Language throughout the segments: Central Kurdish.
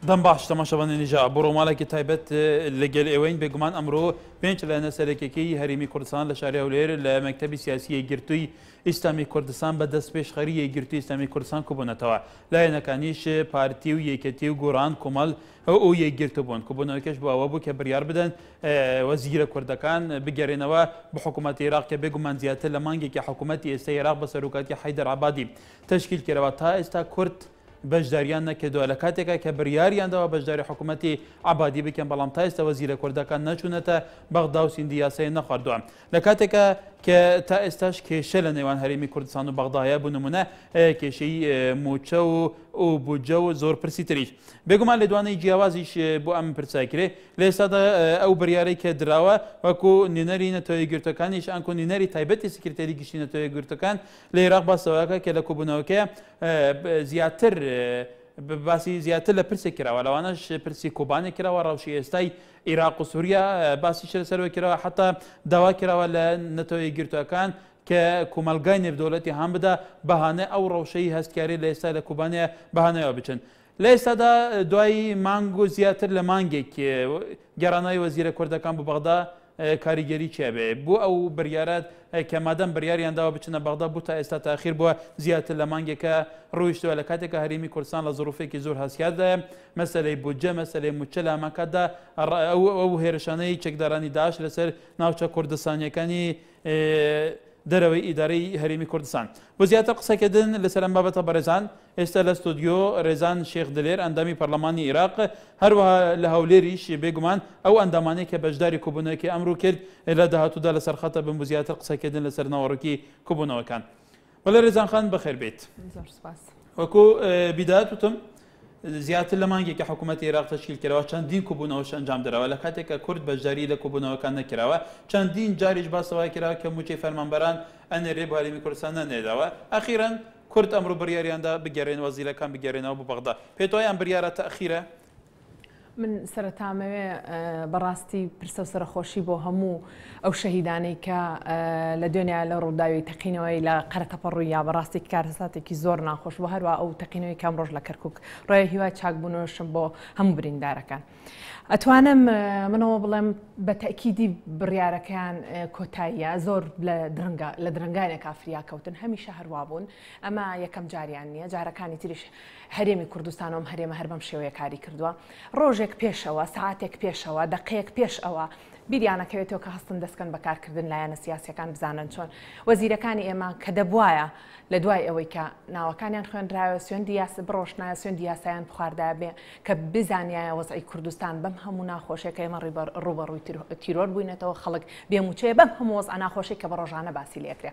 دەم باش تەماشەبانێنی جا بۆ ڕۆمالێکی تایبەت لەگەل ئێوەین بێگومان ئەمڕۆ پێنج لە نەسەرەکێکی هەرێمی کوردستان لە شاری هەولێر لە مەکتەبی سیاسی یەکگرتووی ئیسلامی کوردستان بە دەست پێشخەری یەکگرتووی ئیسلامی کوردستان کۆبوونەتەوە لایەنەکانیش پارتی و یەکەتی و گۆڕان کۆمەڵ ئەو یەکگرتو بوون کۆبوونەوەکەش بۆ ئەوە بوو کە بڕیار بدەن وەزیرە کوردەکان بگەڕێنەوە بە حکوومەتی عێراق کە بێگومان زیاتر لە مانگێکی حکوومەتی ئێستای عێراق بە سەرۆکاتی حەیدەر عەبادی تەشکیل کردەوە تا ئێستا کورد بەشداریان نەکردووە لە کاتێکە کە بڕیاریانداوە بەشداری حکوومەتی عەبادی بکەن بەڵام تا ئێستا وەزیرە کوردەکان نەچوونەتە بەغدا و سیندی یاسای نەخواردووە لە کاتێکە کە تا ئێستاش کێشە لە نێوان هەرێمی کوردستان و بەغدایە بوو نمونە کێشەی موچە و بودجە و زۆر پرسی تریش بێگومان لە دوانەی جیاوازیش بۆ ئەم پرساکرێ لە ئێستادا ئەو بڕیارەی کە دراوە وەکو نێنەری نەتەوەی گرتوەکانیش ئەنکۆ نێنەری تایبەتی سکرتێری گشتی نەتەوەی گرتوەکان لە عێراق باسەوەکە کە لە کۆبوونەوەکەیە زیاتر باسی زیاتر لە پرسێک کراوە لەوانەش پرسی کۆبانێک کراوە ڕەوشی ئێستای عێراق و سووریا باسی سەرەوە کراوە حتا داوا کراوە لە نەتەوەی گرتوەکان کە کۆمەلگای نێودەوڵەتی هەم بدە بەهانە ئەو ڕەوشەی هەستکاری لە ئێستا لە کوبانەیە بەهانەوە بچن لە ئێستادا دوای مانگ و زیاتر لە مانگێک گەڕانای وەزیرە کوردەکان بۆ بەغدا کاریگەری چێبێ بۆ ئەو بڕیارات کە مادەم بڕیاریانداوە بچنە بەغدا بوو تا ئێستا تاخیر بووە زیاتر لە مانگێکە ڕۆیشتووە لە کاتێکە هەرێمی کوردستان لە زۆرفێکی زۆر هەسکاردایە مەسەلەی بودجە مەسەلەی موچە لە ئەماکاتدا ئەو هێرشانەی چەکدارانی داعش لەسەر ناوچە کوردستانیەکانی دەرەوەی ئیدارەی هەرێمی کوردستان بۆ زیاتر قسەکردن لەسەر ئەم بابەتە بەڕێزان ئێستا لە ستودیۆ ڕێزان شێخ دلێر ئەندامی پەرلەمانی عێراق هەروەها لە هەولێریش بێگومان ئەو ئەندامانەی کە بەشداری کۆبوونەوەکی ئەمڕۆ کرد لە داهاتوودا لەسەر خەتە بن بۆ زیاتر قسەکردن لەسەر ناوەڕۆکی کۆبوونەوەکان وەڵێ ڕێزان خان بەخێر بێت وەکو بیدات وتم زیاتر لە مانگێکی حکوومەتی عێراق تەشکیل کراوە چەندین کۆبوونەوەش ئەنجام درراوە لە کاتێکە کورد بەشداری لە کۆبوونەوەکان نەکراوە چەندین جاریش باسەوای کراوە کە موچەی فەرمانبەران ئەنێرێ بۆ هەرێمی کوردستان نەنێداوە ئەخیرەن کورد ئەمڕۆ بڕیاریاندا بگەڕێن وەزیرەکان بگەڕێنەوە بۆ بەغدا پێت وایە ئەم بڕیارە تەخیرە من سەرەتامەوێ بەڕاستی پرسە و سەرخۆشی بۆ هەموو ئەو شەهیدانەی کە لە دوێنیا لە ڕووداوی تەقینەوەی لە قەرەتەپەڕوویە بەڕاستی کارەساتێکی زۆر ناخۆش بۆ هەروە ئەو تەقینەوەی کامڕۆژ لە کەرکووک ڕۆیە هیوای چاکبوونەوەشم بۆ هەموو بریندارەکان ئەتوانم منەوە بڵێم بە تەکیدی بڕیارەکەیان کۆتاییە زۆر لە درنگانێک ئافریا کەوتن هەمیشە هەروە بوون ئەمە یەکەم جاریان نییە جارەکانی تریش هەرێمی کوردستانەوەم هەرێمە هەر بەم شێوەیە کاری کردووە ڕۆژێک پێشەوە ساعتێک پێشەوە دقەیەک پێش ئەوە بیریانەکەوێتەوە کە هەستن دەستکەن بەکارکردن لایەنە سیاسیەکان بزانن چۆن وەزیرەکانی ئێمە کە دەبوایە لە دوای ئەوەی کە ناوەکانیان خوێنراوە سوێندی یاسە بڕۆشنایە سوێندی یاسایان بخواردایە بێ کە بزانایە وەزعی کوردستان بەم هەموو ناخۆشیەکە ئێمە ڕوبەڕووی تیرۆر بووینەتەوە خەڵک بێموچەیە بەم هەموو وەزع ناخۆشی کە بە ڕۆژانە باسی لێکرێ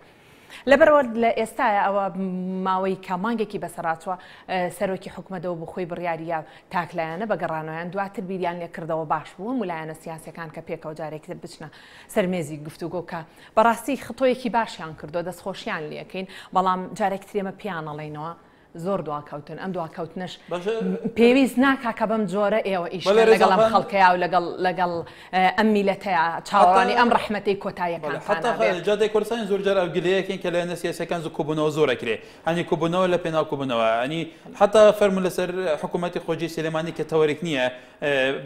لەبەرەوە لە ئێستاە ئەوە ماوەی کە مانگێکی بەسەراتوە سەرۆکی حکومەتەوە بۆ خۆی بڕیاریە تاکلایەنە بەگەڕانەوەیان دواتر بیریان لێکردەوە باش بووە مولایەنە سیاسەکان کە پێکەوە جارێکتر بچنە سەرمێزی گفتوگۆ کە بەڕاستی خطۆیەکی باشیان کردو دەستخۆشیان لەکەین بەڵام جارێکترێمە پیانەڵێنەوە زۆر دواکەوتن ئەم دواکەوتنش پێویست ناکا کە بەم جۆرە ئێوە ئیش لەگەڵ ئەم خەڵکەیە و لەگەڵ ئەم میلەتەیە چاوەڕانی ئەم ڕەحمەتەی کۆتاییەکان جادەی کوردستانی زۆر جار ئەوگلەیەکین کە لایەنە سیاسیەکان زۆر کۆبوونەوە زۆرەکرێ هەنی کۆبوونەوە لە پێناو کۆبوونەوە ئەنی حتا فەرمو لەسەر حکوومەتی خۆجی سلێمانی کە تەوەرێک نییە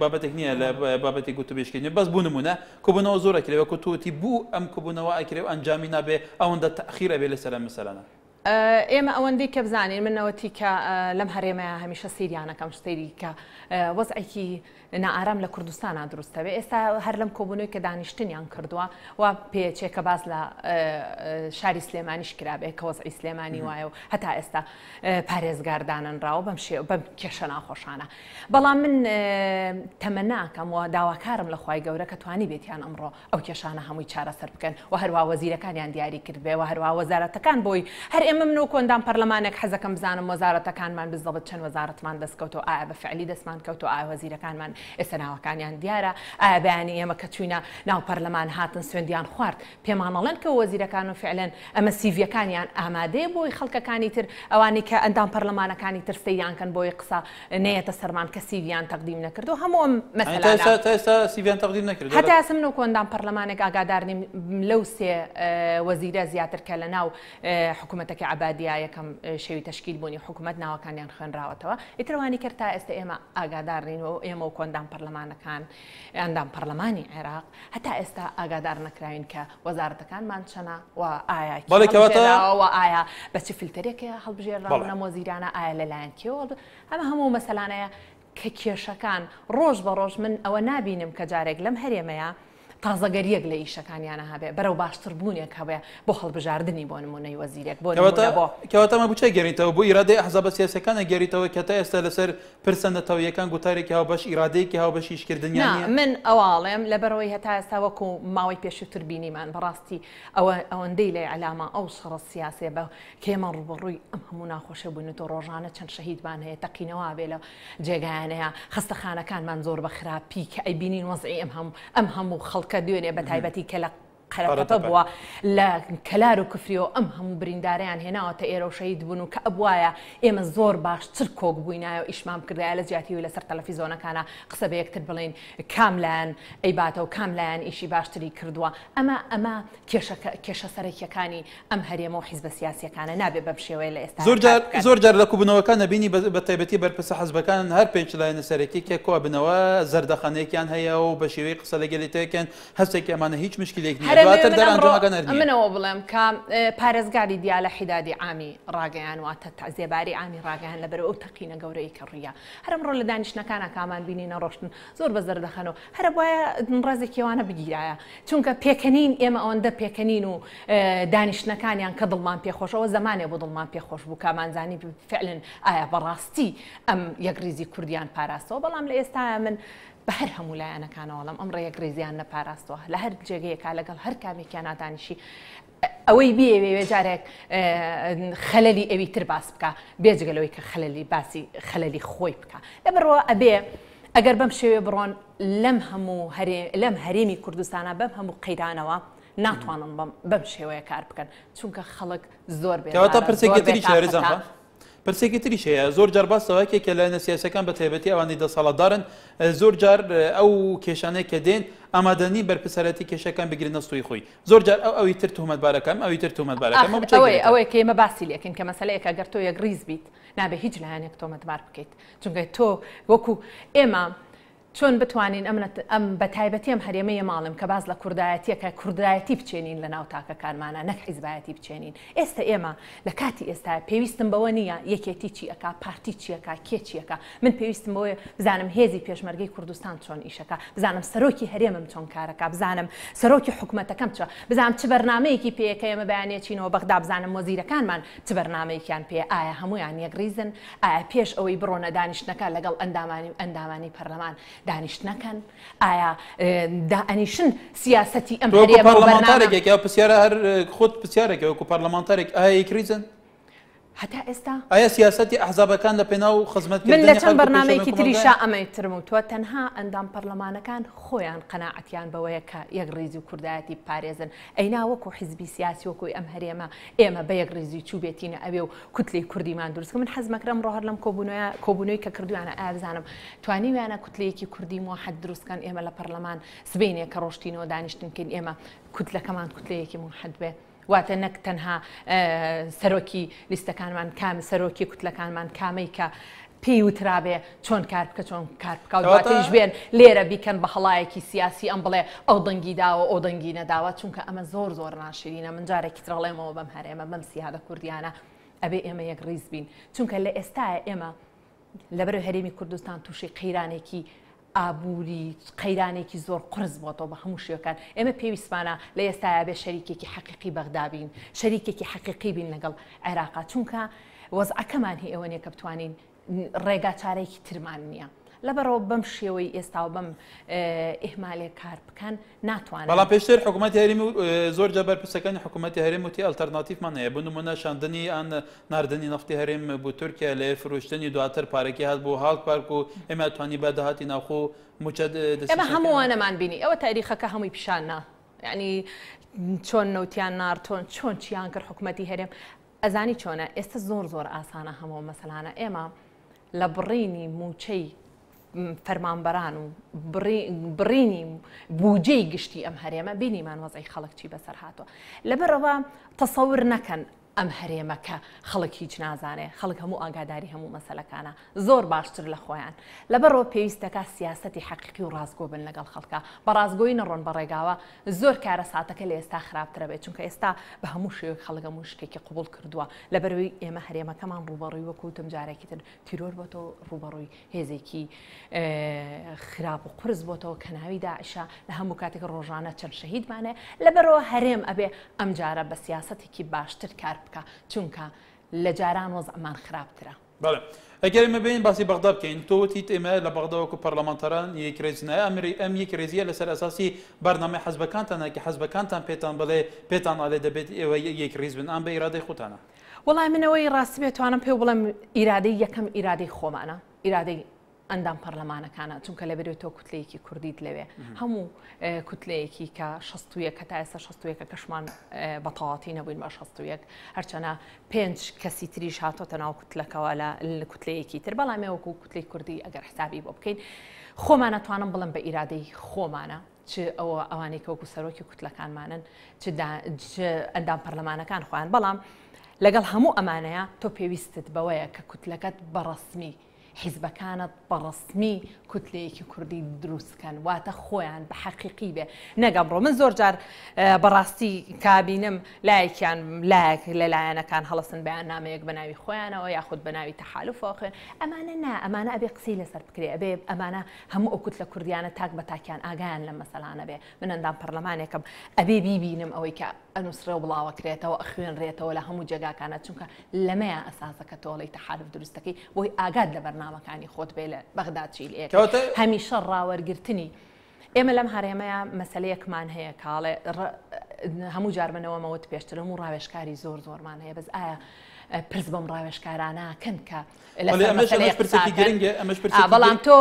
بابەتێک نییە لە بابەتی گوتوبێشکردنی بەس بوونمونە کۆبوونەوە زۆرەکرێ وەکو توتی بوو ئەم کۆبوونەوە ئەکرێ و ئەنجامی نابێ ئەوەندە تەخیر ئەبێ لەسەر ئەم مەسەلانە ئێمە ئەوەندەی کە بزانین منەوەتی کە لەم هەرێمەیە هەمیشە سیریانەکەم شتێری کە وەزعێکی نائارام لە کوردستانە دروستەوێ ئێستا هەر لەم کۆبوونەوەی کە دانیشتنیان کردووە و پێچێکە باز لە شاری سلێمانیش کرابێ کە وەزعی سلێمانی وایە و هەتا ئێستا پارێزگارداننراوە بەم کێشە ناخۆشانە بەڵام من تەمەناکەم و داواکارم لە خوای گەورە کە توانی بێتیان ئەمڕۆ ئەو کێشانە هەمووی چارەسەر بکەن و هەروە وەزیرەکانیان دیاری کردبێ و هەروە وەزارەتەکان بۆی هەر ئێمە من و کۆندان پەرلەمانێک حەزەکەم بزانم وەزارەتەکانمان بزەڵت چەند وەزارەتمان دەستکەوتەوە ئایا بە فعلی دەستمان کەوتەوە ئایا وەزیرەکانمان ئێستا ناوەکانیان دیارە ئایا بەیانی ئێمە کە چوینە ناو پەرلەمان هاتن سوێندیان خوارد پێمانەڵێن کە وەزیرەکان و فعلەن ئەمە سیڤیەکانیان ئامادەیە بۆی خەڵکەکانی تر ئەوانی کە ئەندام پەرلەمانەکانی تر سەیریان بۆی قسە نەیەتە سەرمان کە سیڤیان تەقدیم نەکردو هەموو مەسەلا سیڤیان تەقدیم نەکرد هەتا ئێستا من و کۆندان پەرلەمانێک ئاگادار نیم لەو سێ وەزیرە زیاتر کە لە ناو حکوومەتەکە خەڵکی عەبادیە یەکەم شێوی تەشکیل بوونی حکوومەت ناوەکانیان خوێنراوەتەوە ئیتروانی کرد تا ئێستا ئێمە ئاگادارنینەوە ئێمە و کۆندان پەرلەمانەکان ئەندام پەرلەمانی عێراق هەتا ئێستا ئاگادار نەکراین کە وەزارەتەکانمان چەنە و ئایا ئایا بە چ فیلترێکە هەڵبژێڕاونە مۆزیرانە ئایا لەلایەن کێوە ئەمە هەموو مەسەلانەیە کە کێشەکان ڕۆژ بە ڕۆژ من ئەوە نابینم کە جارێک لەم هەرێمەیە تازەگەریەک لە ئیشەکانیانە هەبێ بەرەو باشتربوونێک هەبێ بۆ هەڵبژاردننی بۆ نمونەی وەزیرێک بۆ کەواتەمە بچە گەریتەوە بۆ ئیرادەی ئەحزاب سیاسەکانە گەریتەوە کە تا ئێستا لەسەر پرسە نەتەوەیەکان گوتارێکی هاوبەش ئیرادەیەکی هاوبەش ئیشکردنیان من ئەواڵێم لەبەرەوەی هەتا ئێستا وەکو ماوەی پێشووتر بینیمان بەڕاستی ئەوەندەی لێ عەلامە ئەو شەڕە سیاسێ بە کێمە ڕوبەڕووی ئەم هەموو ناخۆشە بوونێتەوە ڕۆژانە چەند شەهیدمان هەیە تەقینەوە بێ لە جێگایانەیە خستەخانەکانمان زۆر بە خراپی کە ئەیبینین وەزعی ئەم هەموو خەڵکە دوێنێ بە تایبەتی کە لە قەرەکەتە بووە لە کەلار و کفریەوە ئەم هەموو برینداریان هێناوەتە ئێرە و شەهید بوون و کە ئەبوایە ئێمە زۆر باشتر کۆک بووینایە و ئیشمان کردایە لە جیاتیوی لەسەر تەلەڤیزۆنەکانە قسە بە یەکتر بڵین کاملایەن ئەیباتە و کاملایەن ئیشی باشتری کردووە ئەمە کێشە سەرەکیەکانی ئەم هەرێمە و حیزبە سیاسیەکانە نابێ بەم شێوەیە لە ئێستا زۆر جار لە کوبنەوەکانە بینی بە تایبەتی بەرپرسە حەزبەکان هەر پێنج لایەنە سەرەکی کە کۆبنەوە زەردەخانەیەکیان هەیە و بە شێوەی قسە لەگەڵێتەکەن هەستێکی ئەمانە هیچ مشکلێک نیە منەوە بڵێم کە پارێزگاری دیا لە حیدادی عامی ڕاگەیان واتە تازێباری ئامی ڕاگەیان لەبەر ئەو تەقینە گەورەی کە ڕوویە هەرم ڕۆ لە دانیشتەکانە کامان بینینە ڕۆشتن زۆر بە زەردەخەنەوە هەرە وایە ڕێزێکیوانە بگیرایە چونکە پێکەنین ئێمە ئەوەندە پێکەنین و دانیشتەکانیان کە دڵمان پێخۆشەوە زمانێ بۆ دڵمان پێخۆش بوو کامانزانی فعلن ئایا بەڕاستی ئەم یەکریزی کوردیان پاراستەوە بەڵام لە ئێستا من بە هەر هەموو لایەنەکانەوەڵم ئەم ڕێگریزیان نەپاراستەوە لە هەر جێگەیەکا لەگەڵ هەر کامێکیان نادانیشی ئەوەی بێ جارێک خەلەلی ئەوی تر باس بکە بێجگەلەوەی کە خەلەلی باسی خەلەلی خۆی بکە لەبەرەوە ئەبێ ئەگەر بەم شێوێ بڕۆن لەم هەرێمی کوردستانە بەم هەموو قەیرانەوە ناتوانن بەم شێوەیە کار بکەن چونکە خەڵک زۆر بێ پرسێکی تریش هەیە زۆر جار باسەوەکێکە لە نەسیاسەکان بە تایبەتی ئەوانەی دەسەڵاتدارن زۆر جار ئەو کێشانەی کە دێن ئامادەنی بەرپرسەرەتی کێشەکان بگرن نەستوی خۆی زۆر جار ئەوی تر تۆمەتبارەکەم ئەوی تر تۆمەتبارەکەم ئەوەی کە ئێمە باسی لێکن کە مەسەلەیەکە گەر تۆ یەکریز بیت نابێ هیچ لایەنێک تۆمەتبار بکەیت چونکە تۆ وەکو ئێمە چۆن بتوانین ئەم بە تایبەتی ئەم هەرێمەیە ماڵم کە باز لە کوردایەتیەکە کوردایەتی بچێنین لە ناو تاکەکانمانە نەک حیزبایەتی بچێنین ئێستا ئێمە لە کاتی ئێستا پێویستم بەوە نییە یەکێتی چی ئەکا پارتی چیەکە کێ چیەکە من پێویستم بەوەیە بزانم هێزی پێشمەرگەی کوردستان چۆن ئیشەکە بزانم سەرۆکی هەرێمم چۆن کارەکە بزانم سەرۆکی حکوومەتەکەم چە بزانم چ بەرنامەیەکی پێیەکە ئێمە بەیانێچینەوە بەغدا بزانم وەزیرەکانمان چ بەرنامەیەکیان پێ ئایا هەمویان یەکریزن ئایا پێش ئەوەی بڕۆنە دانیشتنەکە لەگەڵ ئەندامانی پەرلەمان دانیشت نەکەن ئایا ئەنیشن سیاسەتی ئەم پەرلەمانتارێک یا پرسیارە هەر خۆت پرسیارێکە وەکو پەرلەمانتارێک ئایا یەکریزن هەتا ئێستا ئایا سیاسەتی ئەحزابەکان لە پێناو خزمەتکردنی من لە چەند بەرنامەیەکی تریشا ئەمەی ترم و تۆ تەنها ئەندام پەرلەمانەکان خۆیان قەناعەتیان بەوەیە کە یەکریزی و کوردایەتی پارێزن ئەینا وەکو حیزبی سیاسی وەکوی ئەم هەرێمە ئێمە بە یەکریزی چوو بێتینە ئەوێ و کوتلەی کوردیمان دروستکە من حەزمەکرم ڕۆ هەر لەم کۆبوونەوەی کە کردویانە ئایا بزانم توانیویانە کوتلەیەکی کوردی موحەد دروستکەن ئێمە لە پەرلەمان سبەینێک کە ڕۆشتینەوە دانیشتنکەین ئێمە کوتلەکەمان کوتلەیەکی موحەد بێ واتە نەک تەنها سەرۆکی لیستەکانمان کام سەرۆکی کوتلەکانمان کامەی کە پێی وترابێ چۆن کار بکە چۆن کار بکە دواتریش بێن لێرە بیکەن بە هەڵایەکی سیاسی ئەم بڵێ ئەو دەنگی داوە ئەو دەنگی نەداوە چونکە ئەمە زۆر ناشرینە من جارێکی ترەڵێمەوە بەم هەرێمە بەم سیادە کوردیانە ئەبێ ئێمە یەکریز بین چونکە لە ئێستاە ئێمە لەبەر هەرێمی کوردستان تووشی قەیرانێکی ئابووری قەیرانێکی زۆر قرس بۆتەوە بە هەموو شوێکان ئێمە پێویستمانە لە ئێستایا بێ شەریکێکی حەقیقی بەغدا بین شەریکێکی حەقیقی بین لەگەڵ عێراقا چونکە وەزعەکەمان هی ئەوە نیە کە بتوانین ڕێگا چارەیەکی ترمان نییە لەبەرەوە بەم شێوەی ئێستا و بەم ئیهمالێ کار بکەن ناتوانن بەڵام پێشتر حکوومەتی هەرێمی زۆر جا بەرپرسەکانی حکوومەتی هەرێم وتی ئەلتەرناتیڤمان هەیە بۆ نمونە شاندنی ئەن ناردنی نەفتی هەرێم بۆ تورکیا لە فرۆشتنی دواتر پارێکی هات بۆ هاڵ پارک و ئێمە توانی بەداهاتی ناوخۆ موچە ئێمە هەمووانەمان بینی ئەوە تاریخەکە هەمووی پیشاننا یعنی چۆن نەوتیان نارتۆن چۆن چیان کرد حکوومەتی هەرێم ئەزانی چۆنە ئێستا زۆر ئاسانە هەموو مەسەلانە ئێمە لە بڕینی موچەی فەرمانبەران و بڕینی بوجەی گشتی ئەم هەرێمە بینیمان وەزعی خەڵک چی بەسەر هاتووە لەبەرەوە تەسەور نەکەن ئەم هەرێمەکە خەڵک هیچ نازانێ خەڵک هەموو ئاگاداری هەموو مەسەلەکانە زۆر باشتر لە خۆیان لەبەرەوە پێویستەکە سیاسەتی حەقیقی و ڕاستگۆ بن لەگەڵ خەڵکە بە ڕاستگۆی نەڕۆن بەڕێگاوە زۆر کارە ساتەکە لە ئێستا خراپترە بێت چونکە ئێستا بە هەموو شێوەیەک خەڵک هەموو شتێکی قبول کردووە لەبەرەوەی ئێمە هەرێمەکەمان ڕوبەڕووی وەکوتم جارێکی تر تیرۆر بۆتەوە ڕوبەڕووی هێزێکی خراپ و قرس بۆتەوە کە ناوی داعشە لە هەموو کاتێک ڕۆژانە چەند شەهیدمانێ لەبەرەوە هەرێم ئەبێ ئەم جارە بە سیاسەتێکی باشتر کار بکە چونکە لە جاران وەزعمان خراپترە. بەڵێ ئەگەر ئێمە بین باسی بەغدا بکەین تۆ تیت ئێمە لە بەغداوەکو پەرلەمانتەران یەکرێزنایە ئەم یەکرێزیە لەسەر ئەساسی بەرنامەی حەزبەکانتانە کە حەزبەکانتان پێتان بڵێ پێتان ئاڵێ دەبێت ئێوە یەکرێز بن ئەم بە ئیرادەی خۆتانە. وەڵای منەوەی ڕاستی بێتوانم پێ بڵێم ئیرادەی یەکەم ئیرادەی خۆمانە ئیرادەی ئەندام پەرلەمانەکانە چونکە لە بێتەوە کوتلەیەکی کوردیت لەوێ هەموو کوتلەیەکی کە 61 کە تا ئێستا 61 کەشمان بە تەواتی نەبووین بە 61 هەرچەنە 5 کەسی تریش هاتۆتە ناو کوتلەکەەوە لە کوتلەیەکی تر بەڵام ئێوەکو کوتلەی کوردی ئەگەر حسابی بۆ بکەین خۆمان ناتوانم بڵم بە ئیرادەی خۆمانە چ ئەوانەی کەوەکو سەرۆکی کوتلەکانمانن ئەندام پەرلەمانەکان خۆیان بەڵام لەگەڵ هەموو ئەمانەیە تۆ پێویستت بەوەیە کە کوتلەکەت بەڕەسمی حیزبەکانت بەڕەسمی کوتلەیەکی کوردی دروستکەن واتە خۆیان بە حەقیقی بێ نەگەمڕۆ من زۆر جار بەڕاستی کابینم لایەکیان لایەک لەلایەنەکان هەڵەسن بەیان نامەیەک بە ناوی خۆیانەوە یاخود بە ناوی تەحالوفەوە خوێن ئەمانە نا ئەمانە ئەبێ قسەی لەسەر بکرێ ئەبێ ئەمانە هەموو ئەو کوتلە کوردیانە تاک بە تاکیان ئاگایان لە مەسەلانە بێ من ئەندام پەرلەمانێکم ئەبێ بیبینم ئەوەی کە ئەنووسرە و بڵاوەکرێتەوە ئەخوێنرێتەوە لە هەموو جێگاکانە چونکە لەمەیە ئەساسەکە تۆڵی تەحالوف دروستەکەی بۆی ئاگاد لە بەرنامەکانی خۆت بێ لە بەغداد چیل هەمیشە ڕاوەرگرتنی ئێمە لەم هەرێمەیە مەسەلەیەکمان هەیە کاڵێ هەموو جاربنەوەمەوت پێشتر هەموو ڕاوێشکاری زۆرمان هەیە بەس ئایا پرس بەم ڕاوێشکارانەکەن کە بەڵام تۆ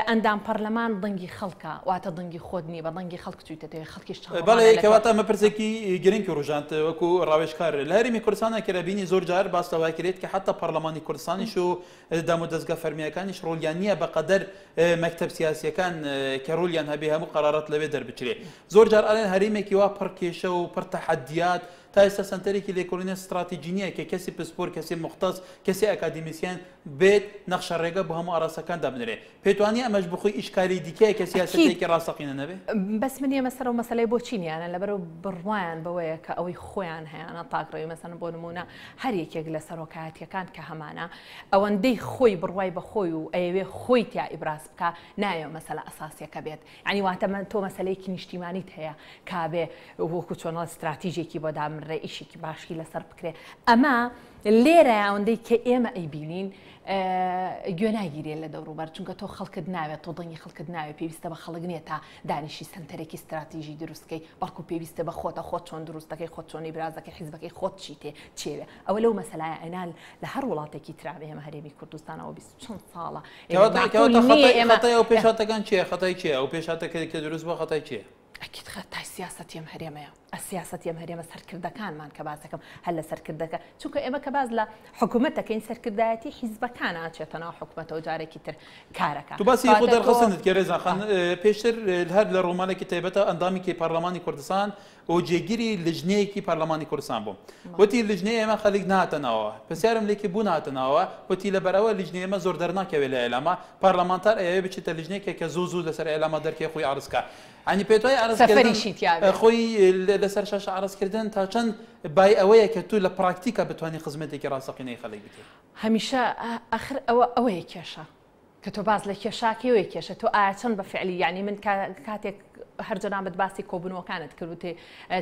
ئەندام پەرلەمان دەنگی خەڵکە واتە دەنگی خۆت نیە بە دەنگی خەڵک چویتەوە خەڵکیش بەڵێ کەواتە ئەمە پرسێکی گرنگی ڕۆژانت وەکو ڕاوێشکار لە هەرێمی کوردستانە کە بینی زۆر جار باستەوای کرێت کە حتا پەرلەمانی کوردستانیش و دام و دەستگا فەرمیەکانیش ڕۆلیان نییە بەقەدەر مەکتەب سیاسیەکان کە ڕۆلیان هەبێ هەموو قەرارات لەوێ دەربچرێ زۆر جار ئەڵێن هەرێمێکی وا پڕ کێشە و پڕ تەحەدیات تا ئێستا سنتەرێکی لێکۆڵینە استراتیجی نییە کە کەسی پسپۆر کەسی مختص کەسی ئەکادیمیسیان بێت نەخشە ڕێگە بۆ هەموو ئاراسەکان دابنرێ پێتوانی ئەمەش بخۆی ئیشکاری دیکەیە کە سیاسەتێکی ڕاستەقینە نەبێ بەس من ئێمە سەر و مەسەلەی بۆ چینیانە لەبەرەوە بڕوایان بەوەیە کە ئەوەی خۆیان هەیەە تاقڕەوی مەسەن بۆ نمونە هەر یەکێک لە سەرۆکایەتیەکان کە هەمانە ئەوەندەی خۆی بڕوای بەخۆی و ئەوێ خۆی تیا ئیبراز بکە نایە مەسەلە ئەساسیەکە بێت ینی واتە من تۆ مەسەلەیەکی نیشتیمانیت هەیە کابێ وەکو چۆنە استراتیژێکی بۆ دامڕێ ئیشێکی باشی لەسەر بکرێ ئەمە لێرە ئەوەندەی کە ئێمە ئەیبینین گوێناگیرێ لە دەوروبەر چونکە تۆ خەڵکت ناوێت تۆ دڵنی خەڵکت ناوێت پێویستە بە خەڵک نیە تا دانیشی سنتەرێکی استراتیژی دروستکەی بەڵکو پێویستە بە خۆتە خۆت چۆن دروستەکەی خۆت چۆنی برازەکەی حیزبەکەی خۆت چیتێ چێوێ ئەوە لەو مەسەلایە ئەنال لە هەر وڵاتێکی ترابێ ئێمە هەرێمی کوردستانەوە 20 چەند ساڵە خەتای ئەو پێشاتەکان چیە خەتای چیە ئەو پێشاتەکە کە دروست بۆ خەتای چیە ئەکید خەتای سیاسەتی ئەم هەرێمەیە ئەسیاسەتی ئەم هەرێمە سەرکردەکانمان کە باسەکەم هەر لە سەرکردەکە چونکە ئێمە کە باز لە حکوومەتەکەین سەرکردایەتی حیزبەکان ئاچێتە ناو حکوومەتەوە جارێکی تر کارەکە تو باسی خۆ دەرخستنت کە ڕێزاخان پێشتر هەر لە ڕۆمانێکی تایبەتە ئەندامێکی پەرلەمانی کوردستان و جێگیری لژنەیەکی پەرلەمانی کوردستان بووم وتی لژنەیە ئێمە خەڵک نهاتەنەوە پرسیارم لێکی بوو نهاتەنەوە وتی لەبەرەوە لژنەیە ئێمە زۆر دەرناکەوێت لە ئێلامە پەرلەمانتار ئەوێ بچێتە لژنەیەکێک کە زوو لەسەر ئێلامە دەرکێ خۆی عرضکە ینی پێتوای عرضکردن خۆی لەسەر شاشە عرضکردن تا چەند بای ئەوەیە کە تو لە پراکتیکە بتوانانی خزمەتێکی ڕاستەقینەی خەڵک بکەیت هەمیشە ئەخر ئەوەیە کێشە کە تۆ باز لە کێشاکەوەی کێشە تۆ ئایا چەند بە فعلی یعنی من کاتێک هەرجەنابەت باسی کۆبوونەوەکانت کردوتێ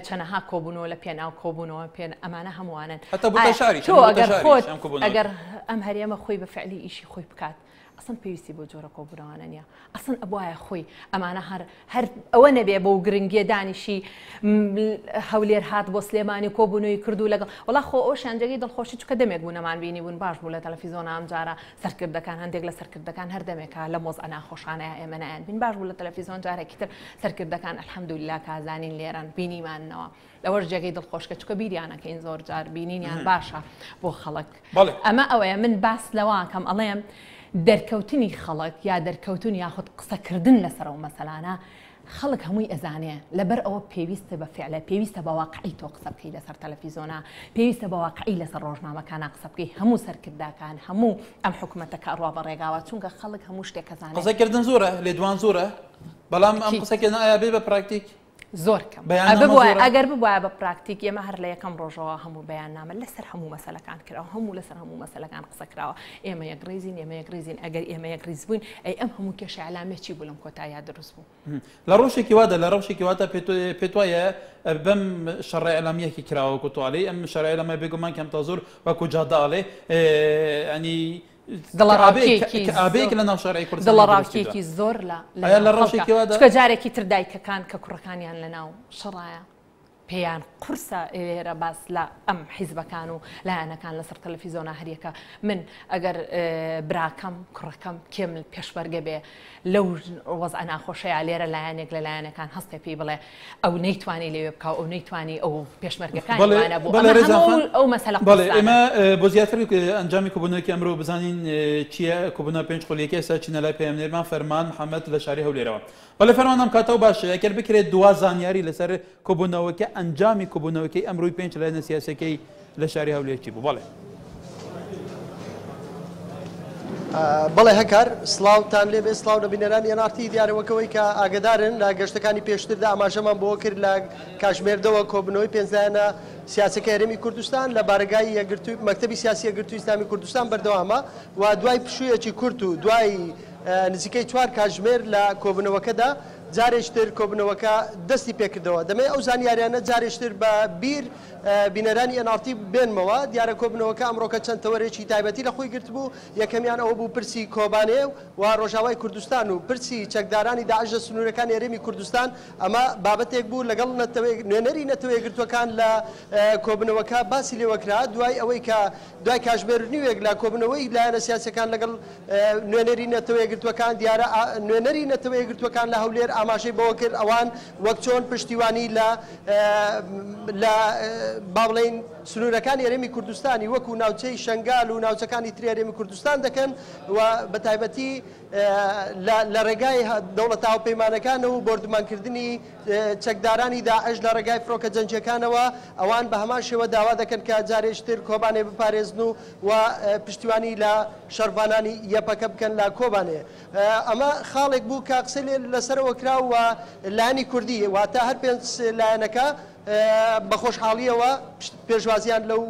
چەنەها کۆبوونەوە لە پێناو کۆبوونەوە پێن ئەمانە هەمووانن ئەگەر ئەم هەرێمە خۆی بە فعلی ئیشی خۆی بکات ئەسن پێویستی بۆ جۆرە کۆبوونەوانە نیە ئەسن ئەبواە خۆی ئەمانە هەر ئەوە نەبێ بۆ گرنگیە دانیشی هەولێر هات بۆ سلێمانی کۆبوونەوەی کردو لەگەڵ وڵا خۆ ئەوشیان جێگەی دڵخۆشی چکە دەمێک بوونەمان بینی بوون باش بوو لە تەلەڤیزۆن ئەم جارە سەرکردەکان هەندێک لە سەرکردەکان هەر دەمێکە لە مۆزە ناخۆشانەیە ئێمە نایەن بین باش بوو لە تەلەڤیزۆن جارێکی تر سەرکردەکان ئەلحەمدولیلا کازانین لێران بینیمانەوە لەوەش جێگەی دڵخۆشکە چکە بیریانەکەین زۆر جار بینینیان باشە بۆ خەڵک ئەمە ئەوەیە من باس لەوانکەم ئەڵێم دەرکەوتنی خەڵک یا دەرکەوتن یاخود قسەکردن لەسەرەوە مەسەلانە خەڵک هەمووی ئەزانێ لەبەر ئەوە پێویستە بە فعلە پێویستە بە واقعی تۆ قسە بکەی لەسەر تەلەڤیزۆنە پێویستە بە واقعی لەسەر ڕۆژنامەکانە قسە بکەی هەموو سەرکرداکان هەموو ئەم حکوومەتەکە ئەڕوا بە ڕێگاوە چونکە خەڵک هەموو شتێک ئەزانێ قسەکردن زۆرە لێدوان زۆرە بەڵام ئەم قسەکردن ئایا بێ بە پراکتیک زۆر کەم ئەگەر ببووە بە پراکتیک ئێمە هەر لە یەکەم ڕۆژەوە هەموو بەیاننامە لەسەر هەموو مەسەلەکان کراوە هەموو لەسەر هەموو مەسەلەکان قسە کراوە ئێمە یەکڕێزین ئێمە یەکڕێزین ئەگەر ئێمە یەکڕێز بووین ئەی ئەم هەموو کێشە علامێکی بوو لەم کۆتاییە دروست بوو لە ڕۆژێکی وادە لە ڕۆژێکی واتە پێت وایە بەم شەڕە ئەلامەیەکی کراوە کوتواڵی ئەم شەڕە ئەلامە بێگومان کەمتە زۆر وەکو جاداڵێ ینی ئابەیەک لە ناو شەڕی کوردستان دڵڕاوکێکی زۆر لە ڕۆژێکی وادە چکە جارێکی تر دایکەکان کە کوڕەکانیان لە ناو شەڕایە پێیان قورسە ئێرە باس لە ئەم حیزبەکان و لایەنەکان لەسەر تەلەڤیزۆنە هەریەکە من ئەگەر براکەم کوڕەکەم کێم پێشبەرگە بێ لەو وەزع ناخۆشەیە لێرە لایەنێک لە لایەنەکان هەستێ پێی بڵێ ئەو نەیتوانی لێوێ بکە ئەو نەیتوانی ئەو پێشمەرگەکانیوانە بوو ئەو مەسەلە ئێمە بۆ زیاتر ئەنجامی کۆبوونەوەکی ئەمڕۆ بزانین چییە کۆبوونەوە پێنج قۆلیەکە ئێستا چینە لای پەیامنێرمان فەرمان محەممەد لە شاری هەولێرەوە بەڵێ فەرمانم کاتەوە باشە ئەگەر بکرێت دوا زانیاری لەسەر کۆبوونەوەکە ئەنجامی کۆبوونەوەکەی ئەمڕۆی پێنج لایەنە سیاسەکەی لە شاری هەولێرکی بوو بەڵێ بەڵێ هەکار سلااوتان لێبێ سلااو لە بینەرانی ئەنارتی دیارەوەکەوەی کە ئاگدارن لە گەشتەکانی پێشتردا ئاماژەمان بۆ کرد لە کاژمێردەوە کۆبنەوەی پێنجلایەنە سیاسەکە هەرێمی کوردستان لە بارگای یەکگرتووی مەکتەبی سیاسی یەکگرتووی ئیسلامی کوردستان بەردەوامە و دوای پشوویەکی کورت و دوای نزیکەی 4 کاژمێر لە کۆبنەوەکەدا جارێشتر کۆبنەوەکە دەستی پێکردەوە دەمێ ئەو زانیاریانە جارێشتر بە بیر بینەرانی ئەنارتی بێنمەوە دیارە کۆبنەوەکە ئەمڕۆکە چەند تەوەرێکی تایبەتی لە خۆی گرت بوو یەکەمیان ئەوە بوو پرسی کۆبانێ و ڕۆژاوای کوردستان و پرسی چەکدارانی داعش لە سنوورەکانی هەرێمی کوردستان ئەمە بابەتێک بوو لەگەڵ نوێنەری نەتەوەیەگرتوەکان لە کۆبنەوەکە باسی لێوەکرا دوای ئەوەی کە دوای کاژمێر نیوێک لە کۆبنەوەی لایەنە سیاسەکان لەگەڵ نوێنەری نەتەوەیەگرتوەکان دیارە نوێنەری نەتەوەیەگرتوەکان لە هەولێر ئاماژەی بەوە کرد ئەوان وەک چۆن پشتیوانی لە با بڵێن سنوورەکانی هەرێمی کوردستانی وەکو ناوچەی شەنگال و ناوچەکانی تری هەرێمی کوردستان دەکەن و بە تایبەتی لە ڕێگای دەوڵەت هاوپەیمانەکانەوە و بردومانکردنی چەکدارانی داعش لە ڕێگای فڕۆکە جەنجەکانەوە ئەوان بە هەمان شێوە داوا دەکەن کە جارێشتر کۆبانێ بپارێزن و پشتیوانی لە شەڕبانانی یەپەکە بکەن لە کۆبانێ ئەمە خاڵێک بوو کە قسەی لەسەرەوە کرا و لانی کوردی واتە هەر پێنج لایەنەکە بە خۆشحاڵیەوە پێشوازیان لەو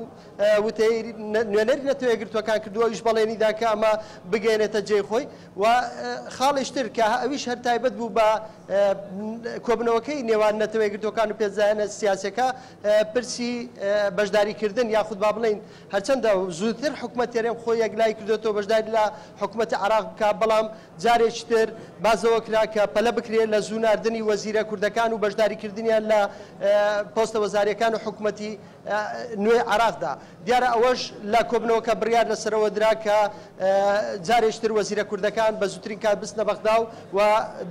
وتەی نوێنەری نەتەوەیەگرتوەکان کردووە ئیش بەڵێنیدا کە ئەمە بگەێنێتە جێی خۆی و خاڵیشتر کە ئەویش هەر تایبەت بوو بە کۆبنەوەکەی نێوان نەتەوەیەگرتوەکان و پێزایەنە سیاسەکە پرسی بەشداریکردن یاخود با بڵێن هەرچەندە زووتر حکومەت هەرێم خۆی یەکلای کردوێتەوە بەشداری لە حکومەتی عراق بکە بەڵام جارێکتر بازەوە کرا کە پەلە بکرێت لە زووناردنی وەزیرە کوردەکان و بەشداریکردنیان لە پۆستە وەزاریەکان و حکومەتی نوێ عراقدا دیارە ئەوەش لە کۆبنەوەکە بڕیار لەسەرەوە درا کە جارێشتر وەزیرە کوردەکان بە زووترین کات بستنە بەغدا و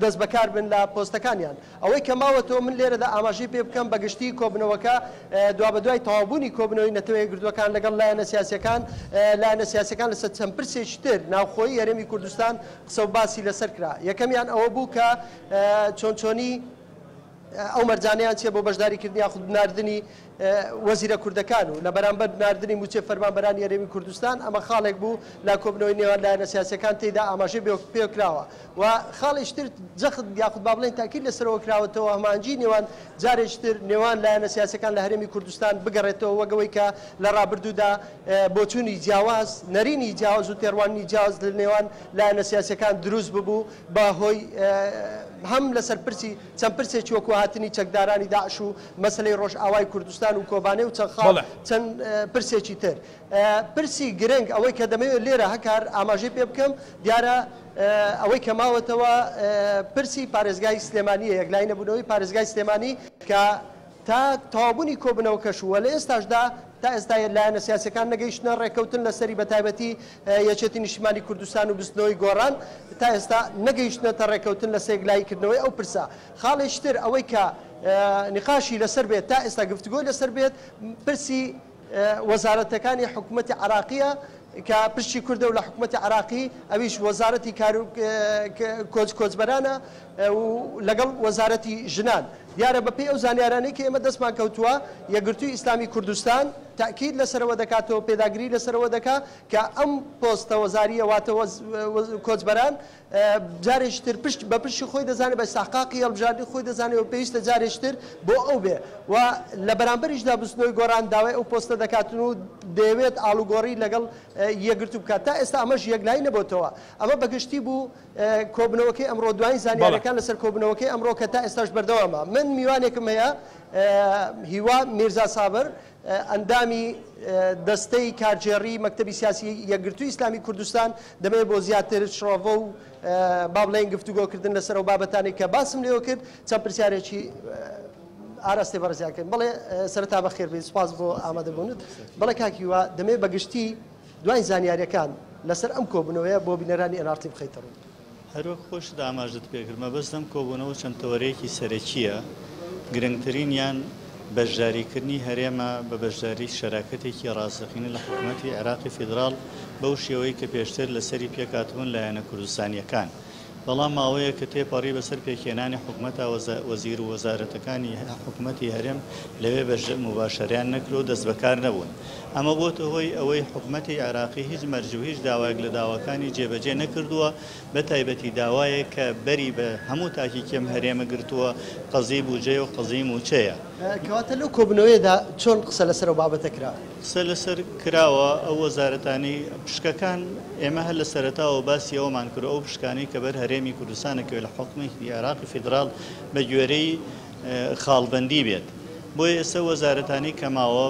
دەست بەکار بن لە پۆستەکانیان ئەوەی کە ماوەتەوە من لێرەدا ئاماژەی پێ بکەم بە گشتی کۆبنەوەکە دوا بە دوای تەواوبوونی کۆبنەوەی نەتەوەیەگرتوەکان لەگەڵ لایەنە سیاسەکان لەسەر چەند پرسێکی تر ناوخۆیی هەرێمی کوردستان قسە و باسی لەسەر کرا یەکەمیان ئەوە بوو کە چۆنچۆنی ئەو مەرجانیان چێ بۆ بەشداریکردنی یاخود بناردنی وەزیرە کوردەکان و لە بەرامبەر بناردنی موچێ فەرمانبەرانی هەرێمی کوردستان ئەمە خاڵێک بوو لە کۆبنەوەی نێوان لایەنە سیاسەکان تێیدا ئاماژەی پێکراوە و خاڵیشتر جەخت یاخود با بڵێن تاکید لەسەرەوە کراوەتەوە هەمانجی نێوان جارێکتر نێوان لایەنە سیاسەکان لە هەرێمی کوردستان بگەڕێتەوە وەگەوەی کە لە ڕابردوودا بۆچوونی جیاواز نەرینی جیاواز و تێڕوانی جیاواز لە نێوان لایەنە سیاسەکان دروست ببوو بە هۆی هەم لەسەر پرسی چەند پرسێکی وەکو هاتنی چەکدارانی داعش و مەسلەی ڕۆژئاوای کوردستان و کۆبانێ و چەند پرسێکی تر پرسی گرنگ ئەوەی کە دەمەوێت لێرە هەکار ئاماژەی پێ بکەم دیارە ئەوەی کە ماوەتەوە پرسی پارێزگای سلێمانیە یەکلای نەبوونەوەی پارێزگای سلێمانی کە تا تەواوبوونی کۆبنەوەکەشووە لە ئێستاشدا تا ئێستا لایەنە سیاسەکان نەگەیشتنە ڕێکەوتن لەسەری بە تایبەتی یەکێتی نیشتیمانی کوردستان و بستنەوەی گۆڕان تا ئێستا نەگەیشتنەتە ڕێکەوتن لە سێگلایکردنەوەی ئەو پرسە خاڵێشتر ئەوەی کە نقاشی لەسەر بێت تا ئێستا گفتگۆی لەسەر بێت پرسی وەزارەتەکانی حکوومەتی عراقیە کە پشتی کوردە و لە حکوومەتی عراقی ئەویش وەزارەتی کۆچبەرانە و لەگەڵ وەزارەتی ژنان دیارە بەپێی ئەو زانیارانەی کە ئێمە دەستمان کەوتووە یەکگرتووی ئیسلامی کوردستان تاکید لەسەرەوە دەکاتەوە پێداگری لەسەرەوە دەکات کە ئەم پۆستە وەزاریە واتە کۆچبەران جارێشتر بە پشتی خۆی دەزانێت بە ساقاقی هەڵبژاردننی خۆی دەزانێت و پێویستە جارێشتر بۆ ئەو بێ و لە بەرامبەریشدا بستنەوەی گۆڕان داوای ئەو پۆستە دەکاتن و دەیەوێت ئاڵوگۆڕی لەگەڵ یەکگرتو بکات تا ئێستا ئەمەش یەکلای نەبووتەوە ئەمە بەگشتی بوو کۆبنەوەکەی ئەمڕۆ دوای زانیاریەکان لەسەر کۆبنەوەکەی ئەمڕۆ کە تا ئێستاش بەردەوامە من میوانێکم هەیە هیوا میرزا سابر ئەندامی دەستەی کارجێڕی مەکتەبی سیاسی یەکگرتووی ئیسلامی کوردستان دەمەوێت بۆ زیاتر شڕۆڤە و با بڵێن گفتوگۆکردن لەسەر و بابەتانی کە باسم لێوە کرد چەند پرسیارێکی ئاراستێ بەڕزیاکەن بڵێ سەرەتا بەخێر بێت سوپاس بۆ ئامادەبوونت بڵێ کاکیوە دەمێ بەگشتی دوای زانیاریەکان لەسەر ئەم کۆبنەوەیە بۆ بینەرانی ئەنارتی بخەیتە ڕوو هەروەک خۆش ئاماژت پێکرد مەبەست ئەم کۆبوونەوە چەند تەوەرەیەکی سەرەکیە گرنگترینیان بەشداریکردنی هەرێمە بە بەشداری شەراکەتێکی ڕاستەقینە لە حکوومەتی عێراقی فیدراڵ بەو شێوەی کە پێشتر لەسەری پێکاتبوون لایەنە کوردستانیەکان بەڵام ماوەیە کە تێپەڕی بەسەر پێکهێنانی حکوومەتە وەزیر و وەزارەتەکانی حکوومەتی هەرێم لەوێ مباشەریان نەکرۆ دەست بەکار نەبوون ئەمە بۆتە هۆی ئەوەی حکوومەتی عێراقی هیچ مەرج و هیچ داوایەک لە داواکانی جێبەجێ نەکردووە بە تایبەتی داوایە کە بەری بە هەموو تاکیکێم هەرێمە گرتووە قەزی بوجێ و قەزی موچەیە کەواتە لەو کۆبنەوەیەدا چۆن قسە لەسەر و بابەتە کرا قسە لەسەر کراوە ئەو وەزارەتانی پشکەکان ئێمە هەر لە سەرەتاوە باسی ئەومان کرد ئەو پشکانی کە بەر هەرێمی کوردستانەکەوێت لە حکومەتی عێراقی فیدراڵ بە گوێرەی خاڵبەندی بێت بۆیە ئێستا وەزارەتانی کەماوە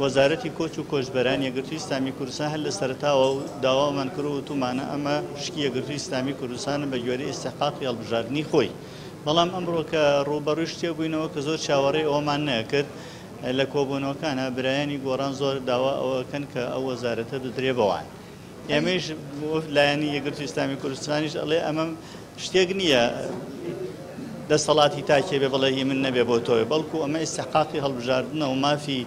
وەزارەتی کۆچ و کۆچبەران یەکگرتووی ئیسلامی کوردستان هەر لە سەرەتاوە و داوامان کرد و تومانە ئەمە شکی یەکگرتووی ئیسلامی کوردستانە بە گوێرەی ئیستحقاقی هەڵبژاردننی خۆی بەڵام ئەمڕۆ کە ڕوبەڕووی شتێ بووینەوە کە زۆر چاوەڕێی ئەومان نەکرد لە کۆبوونەوەکانە برایانی گۆڕان زۆر داوا ئەوەکەن کە ئەو وەزارەتە بدرێ بەوان ئێمەش لایەنی یەکگرتووی ئیسلامی کوردستانیش ئەڵێ ئەمە شتێک نییە دەسەڵاتی تاکێ بێ بڵێ من نەبێ بۆ تۆی بەڵکو ئەمە ئیستحقاقی هەڵبژاردنە و مافی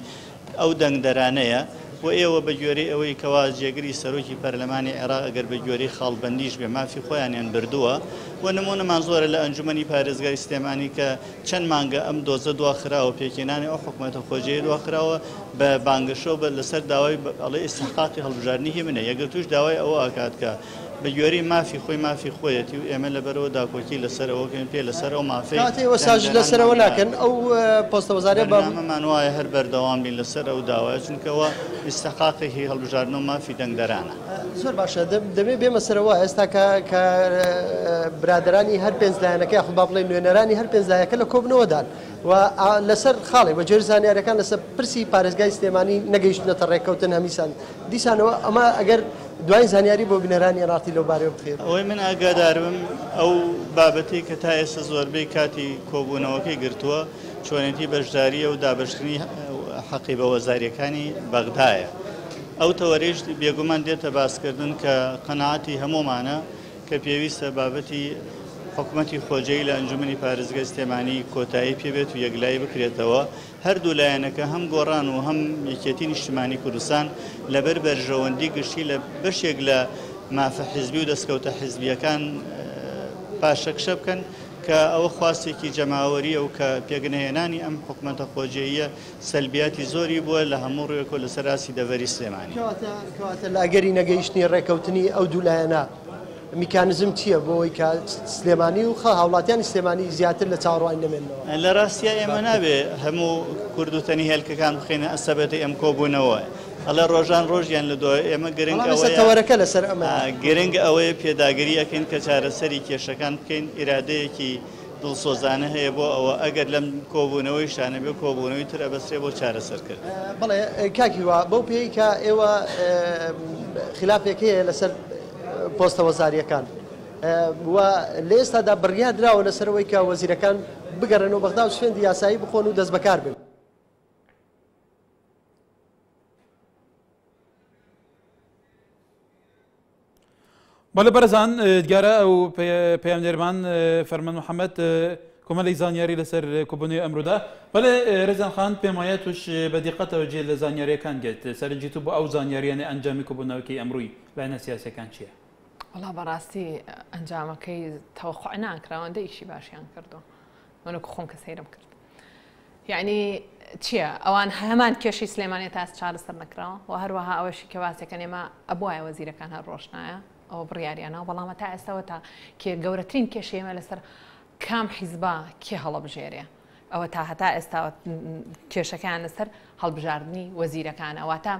ئەو دەنگدەرانەیە و ئێوە بە گوێرەی ئەوەی کەوا جێگری سەرۆکی پەرلەمانی عێراق ئەگەر بە گوێرەی خاڵبەندیش بێ مافی خۆیانیان بردووە و نمونەمان زۆرە لە ئەنجومەنی پارێزگای سلێمانی کە چەند مانگە ئەم دۆزە دواخراوە پێکێنانی ئەو حکوومەتە خۆجێی دواخراوە بە بانگەشۆ بە لەسەر داوای ئەڵێ ئیستحقاقی هەڵبژاردننی هی منە یەکگرتووش داوای ئەوە ئاکات کە بە گوێرەی مافی خۆی مافی خۆیەتی و ئێمە لەبەرەوە داکۆکی لەسەرەوەکەین پێ لەسەر ئەو مافی وەساژ لەسەرەوە ناکەن ئەو پۆستە وەزارە بەمان وایە هەر بەردەوام بین لەسەر ئەو داوای چونکەوە ئیستحقاقێکی هەڵبژاردن و مافی دەنگدەرانە زۆر باشە دەبێت بێمە سەرەوە ئێستا کە برادرانی هەر پێنج لایەنەکەی خۆ با بڵێن نوێنەرانی هەر پێنج لایەکە لە کۆبنەوەدان و لەسەر خاڵی بە جێر زانیاریەکان لەسەر پرسی پارێزگای سلێمانی نەگەیشتنەتە ڕێککەوتن هەمیسان دیسانەوە ئەمە ئەگەر دوای زانیاری بۆ بینەرانی ئەنارتی لەو بارەوە بخێت ئەوەی من ئاگادارم ئەو بابەتی کە تا ئێستا زۆربەی کاتی کۆبوونەوەکەی گرتووە چۆنێتی بەشداریە و دابشکردنی حەقی بە وەزاریەکانی بەغدایە ئەو تەوەرەیش بێگومان دێتە باسکردن کە قەناعەتی هەمومانە کە پێویستە بابەتی حکوومەتی خۆجەی لە ئەنجومەنی پارێزگای سلێمانی کۆتایی پێبێت و یەکلایی بکرێتەوە هەردوو لایەنەکە هەم گۆڕان و هەم یەکێتی نیشتیمانی کوردستان لەبەر بەرژەوەندی گشتی لە بەشێک لە مافە حیزبی و دەستکەوتە حیزبیەکان پاشەکشە بکەن کە ئەوە خواستێکی جەماوەریە و کە پێگەنهێنانی ئەم حکوومەتە خۆجەییە سەلبیاتی زۆری بووە لە هەموو ڕێکۆ لەسەر ئاسی دەڤەری سلێمانی کەواتە لاگەری نەگەیشتنی ڕێکەوتنی ئەو دوو لایەنە میکانزم چییە بۆەوەی کە سلێمانی و هاوڵاتیانی سلێمانی زیاتر لە چاوەڕوانی نەمێنەوە لە ڕاستیە ئێمە نابێ هەموو کورد و تەنی هێلکەکان بخینە ئەسەبەتی ئەم کۆبوونەوە ئەڵێ ڕۆژان ڕۆژیان لە دۆ ئێمە گرنگەوەرەکە لەسەر ئەمە گرنگ ئەوەیە پێداگیری ئەەکەین کە چارەسەری کێشەکان بکەین ئیرادەیەکی دڵسۆزانە هەیە بۆ ئەوە ئەگەر لەم کۆبوونەوەی شانە بێ کۆبوونەوەی تر ئەبەسرێ بۆ چارەسەرکرد بڵێ کاکیوە بەو پێی کە ئێوە خلافێک هەیە لەسەر پۆستە وەزاریەکان و لە ئێستادا بڕیار دراوە لەسەرەوەی کە وەزیرەکان بگەڕێنەوە بەغدا و سوێندی یاسایی بخۆن و دەست بەکار بن بەڵێ بەرەزان دیارە ئەو پەیامدەرمان فەرمان محەممەد کۆمەڵی زانیاری لەسەر کۆبوونەوەی ئەمڕۆدا بەڵێ ڕێزان خان پێم وایە توش بەدیقەتەوە جێ لە زانیاریەکان گێت سەرنجی تو بۆ ئەو زانیاریانە ئەنجامی کۆبوونەوەکەی ئەمڕووی لایەنە سیاسیەکان چییە؟ وڵا بەڕاستی ئەنجامەکەی تەوەقع ناکراوەندە ئیشی باشیان کردو منۆکە خۆم کە سەیرم کرد یعنی چییە ئەوان هەمان کێشی سلێمانی تا چارەسەر نەکراوە و هەروەها ئەوەشی کە واسەکە نێمە ئەبووایە وەزیرەکان هەر ڕۆژنایە ئەوە بڕیاریانەوە بەڵامە تا ئێستاوە تا کێ گەورەترین کێشەیەمە لەسەر کام حیزبا کێ هەڵەبژێرێ ئەوە تا هەتا ئێستا کێشەکان لەسەر هەڵبژاردننی وەزیرەکان ئەواتە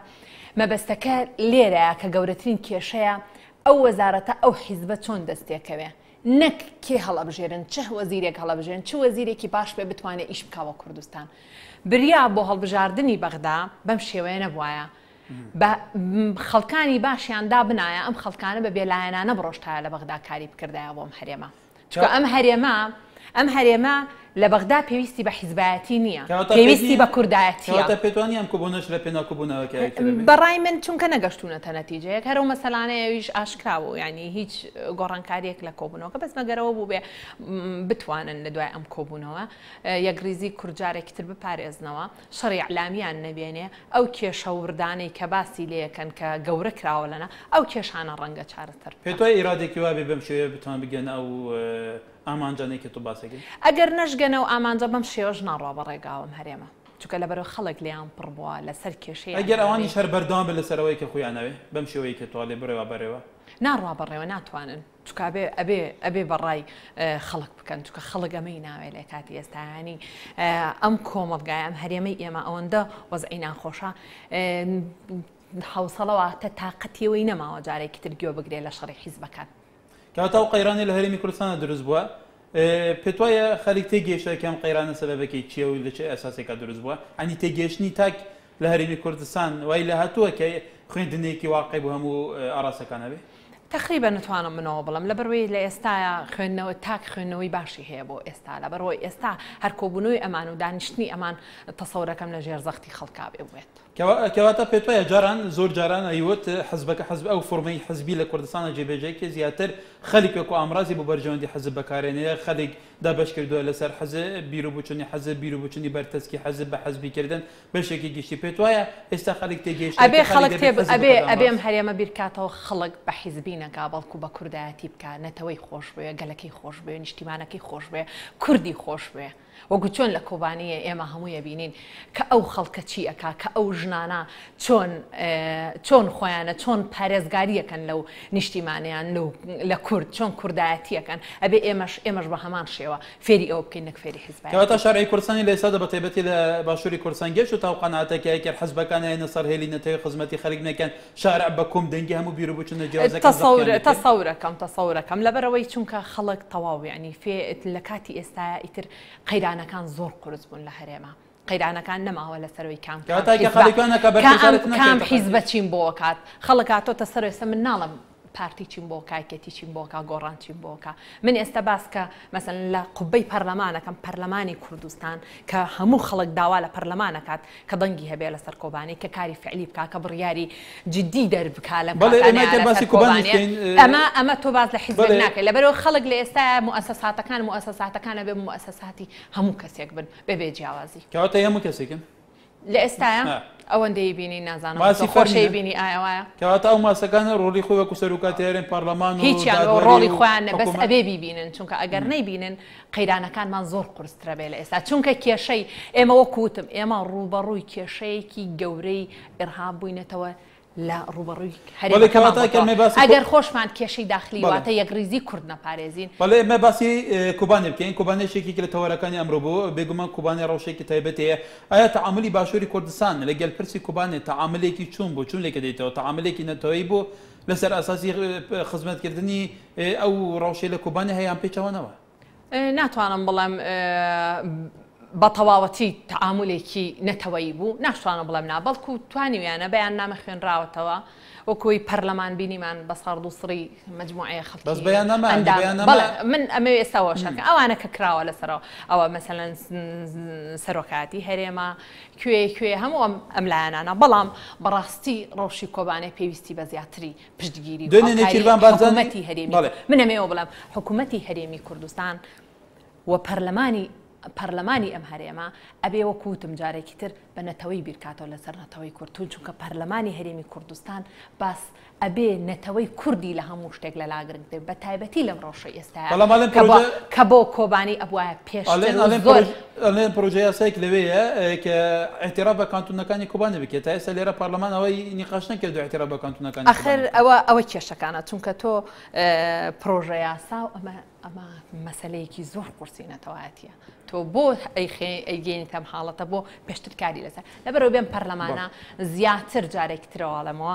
مەبەستەکە لێرەیە کە گەورەترین کێشەیە ئەو وەزارەتە ئەو حیزبە چۆن دەستێکەوێ نەک کێ هەڵەبژێرن چه وەزیرێک هەڵەبژێن چه وەزیرێکی باش پێ بتوانێت ئیش بکاوە کوردستان بریا بۆ هەڵبژاردننی بەغدا بەم شێوەیە نەبوایە بە خەڵکانی باشیاندا بنایە ئەم خەڵکانە بە بێلایەنانە بڕۆشتایە لە بەغدا کاری بکردایە بۆم هەرێمە چکە ئەم هەرێمە لە بەغدا پێویستی بە حیزبایەتی نییە پێویستی بە کوردایەتیە پێتوانی ئەم کۆبوونەش لە پێناکۆبوونەوەکە بەڕای من چونکە نەگەشتونەتە نەتیجەیەک هەرەو مەسەلانەیەویش ئاشکراوە ینی هیچ گۆڕانکاریەک لە کۆبوونەوەکە بەس مەگەرەوە بوو بێ بتوانن لە دوای ئەم کۆبوونەوە یەکریزی کورجارێکی تر بپارێزنەوە شەڕی علامیان نەبێنێ ئەو کێشە وردانەی کە باسی لەکەن کە گەورە کراوە لەنا ئەو کێشانە ڕەنگە چارەتر پێتوای ئیرادێکی وابێ بەم شێوەیە بتوان بگەن ئەو ئامانجانێکی تو باسەکەی ئەگەر نەشگەنە و ئامانجە بەم شێوەش ناڕوا بە ڕێگاوم هەرێمە چونکە لەبەرەوە خەڵک لیان پڕ بووە لەسەر کێشەیە ئەگەر ئەوانی شەر بەردەوام بە لەسەرەوەی کە خۆیانەوێ بەم شێوەیە کە توالێ بڕێوە بەڕێوە ناڕوا بەڕێوە ناتوانن چکە ئەبێ بەڕای خەڵک بکەن چکە خەڵک ئەمەی ناوێ لە کاتی ئێستاانی ئەم کۆمەڵگای ئەم هەرێمەی ئێمە ئەوەندە وەزعی ناخۆشە حوسەڵەوەتە تااقەتیەوەی نەماوە جارێکی تر گوێ بگرێ لە شەڕی حیزبەکان کەواتە ئەو قەیرانی لە هەرێمی کوردستانە دروست بووە پێت وایە خەریک تێگەیشتەکەم قەیرانە سەبەبەکەی چییە و لە چه ئەساسێکە دروست بووە ئەنی تێگەیشتنی تاک لە هەرێمی کوردستان وای لە هاتووە کە خوێندنێکی واقعی بۆ هەموو ئاراسەکانە بێ تقریبا نتوانم منەوە بڵم لە بەروەی لە ئێستاە خوێندنەوە تاک خوێندنەوەی باشی هەیە بۆ ئێستا لە بەرەوەی ئێستا هەر کۆبوونەوەی ئەمان و دانیشتنی ئەمان تەسەورەکەم لە ژێرزەختی خەڵکا بێت کەواتە پێت وایە جاران زۆر جاران ئەیوت حزبەکە حزب ئەو فۆرمەی حزبی لە کوردستانە جێبێجەیەکی زیاتر خەلیکێک و ئامرازی بۆ بەرژەوەندی حزب بەکارێنەیە خەڵک دابش کردووە لەسەر حزب بیرروبووچنی حزب بیرروبووچنی بەرتەسکی حزب بە حزبیکردن بەشێکی گشتی پێت وایە ئێستا خەڵک تێگەیشت ئەبێم هەرێمە بیرکاتەوە خەڵک بە حیزبی نەکا بەڵکو بە کوردایەتی بکە نەتەوەی خۆش بێ گەلەکەی خۆش بێ نیشتیمانەکەی خۆش بێ کوردی خۆش بێ وەگو چۆن لە کۆبانیە ئێمە هەموویە بینین کە ئەو خەڵکە چی ئەکا کە ئەو ژنانە چۆن خۆیانە چۆن پارێزگاریەکەن لەو نیشتیمانیان لە کورد چۆن کوردایەتیەکەن ئەبێ ئێمەش بە هەمان شێوە فێری ئەو بکەین نەک فێری حیزب کەواتە شەڕی کوردستانی لە ئێستادا بە تایبەتی لە باشووری کوردستان گەشت و تاو قەناعەتێکی ئەگەر حەزبەکان هێنە سەر هێلی نەتەوەی خزمەتی خەریک نەکەن شارع بە کۆم دەنگی هەموو بیرروبووچنە جیازەکان تەسەورەکەم لەبەرەوەی چونکە خەڵک تەواو یعنی لە کاتی ئێستا ئیتر قەیرانەکان زۆر قورس بوون لە هەرێمە قەیرانەکان نەماوە لەسەرەوەی کام حیزبە چین بۆ کات خەڵک هاتۆتە سەرێسە من ناڵم پارتی چین بۆ کایکەتی چین بۆکە گۆڕان چین بۆکە من ئێستا باسکە مەسەن لە قوبەی پەرلەمانەکەم پەرلەمانی کوردستان کە هەموو خەڵک داوا لە پەرلەمانەکات کە دەنگی هەبێ لەسەر کۆبانی کە کاری فعلی بکە کە بڕیاری جدی دەربکە لە ئەمە تۆ باز لە حیزب ناکەی لەبەرەوە خەڵک لە ئێستا موسەساتەکانە بێ موسەساتی هەموو کەسێک بن بێ جیاوازی کەواتە هەموو کەسێکن لە ئێستاە ئەوەندەی بینی نازانم خۆشەی بینی ئاوایە کەواتە ئەو ماسەکانە ڕۆڵی خۆی وەکو سەرۆکاتیارێن پەرلەمان و هیچیان ڕۆڵی خۆیان بەس ئەبێ بیبینن چونکە ئەگەر نەیبینن قەیرانەکانمان زۆر قورسترە بێ لە ئێستا چونکە کێشەی ئێمە وەکوتم ئێمە ڕوبەڕووی کێشەیەکی گەورەی ئێرهاب بووینەتەوە لە ڕوبەڕووی ئەگەر خۆشمان کێشەی داخلی واتە یەکریزی کورد نەپارێزین بەڵێ ئێمە باسی کوبانێ بکەین کوبانێشێکی لە تەوەرەکانی ئەمڕۆ بوو بێگومان کوبانێ ڕەوشێکی تایبەتەیە ئایا تەعاملی باشووری کوردستان لەگەڵ پرسی کوبانێ تەعاملێکی چوون بۆ چون لێکە دێتەوە تەعاملێکی نەتەوەیی بوو لەسەر ئاساسی خزمەتکردنی ئەو ڕەوشەی لە کوبانێ هەیان پێچەوەنەوە ناتوانم بڵێم بە تەواوەتی تەعاملێکی نەتەوەیی بوو ناشتوانە بڵێم نا بەڵکو توانیویانە بەیان نامە خوێنراوەتەوە وەکوی پەرلەمان بینیمان بە سارد و سڕی مجموعەیە خەڵکی من ئەمە ئێستاوە شەکە ئەوانە کە کراوە لەسەرەوە ئەوە مەسەلەن سەرۆکاتی هەرێمە کوێ هەموو ئەم لایەنانە بەڵام بەڕاستی ڕەوشی کۆبانێ پێویستی بە زیاتری پشتگیری حکوومەتی هەرێمی من ئەمەوە بڵم حکوومەتی هەرێمی کوردستان و پەرلەمانی ئەم هەرێمە ئەبێ وەکوتم جارێکی تر بە نەتەوەی بیرکاتەوە لەسەر نەتەوەی کورد چونکە پەرلەمانی هەرێمی کوردستان باس ئەبێ نەتەوەی کوردی لە هەموو شتێک لە لاگرنگ دێ بە تایبەتی لەم ڕۆژەی ئێستا کە بۆ کۆبانی ئەبوایە پێشڵێن پرۆژه یاسایەک لەوەیە کە اعتراف بە کانتونەکانی کۆبانە بکێت تا ئێستا لێرە پەرلەمان ئەوەی نیقاش نەکردو اعتراف بە کانتونەکانی ئاخر ئەوە کێشەکانە چونکە تۆ پرۆژە یاسا و ئەمە مەسەلەیەکی زۆر قورسینەتەوەاتیە تۆ بۆ ئەیگەینی تەم حاڵەتە بۆ پێشترکاری لەسەر لەبەرەوە بێن پەرلەمانە زیاتر جارێکی ترەوەڵەمەوە